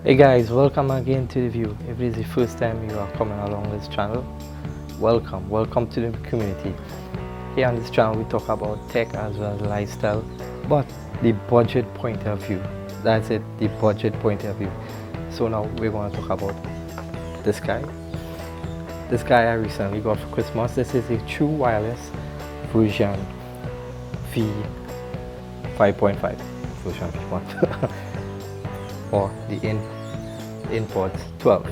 Hey guys, welcome again to the view. If it is the first time you are coming along this channel, welcome to the community. Here on this channel we talk about tech as well as lifestyle, but the budget point of view. That's it, the budget point of view. So now we're going to talk about this guy. This guy I recently got for Christmas. This is a true wireless version V 5.5 version V1 or the inpods 12.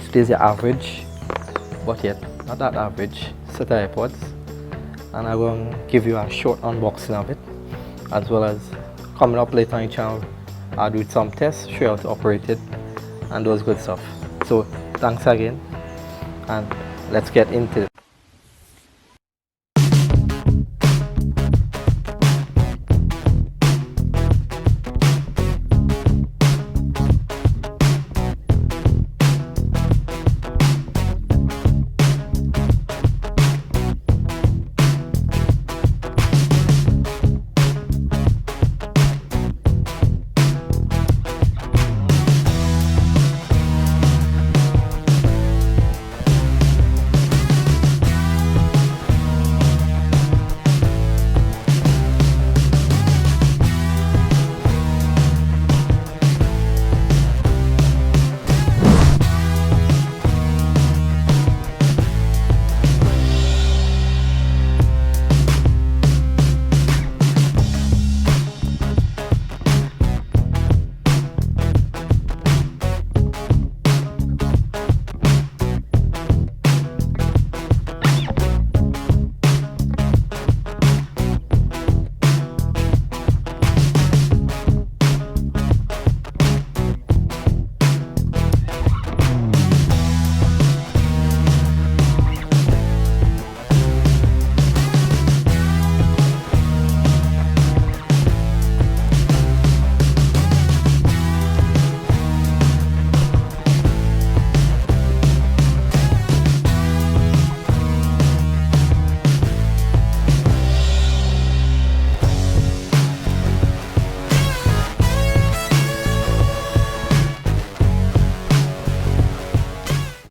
It is the average, but yet not that average set of AirPods, and I'm going to give you a short unboxing of it, as well as coming up later on the channel I'll do some tests, show you how to operate it and those good stuff. So thanks again, and let's get into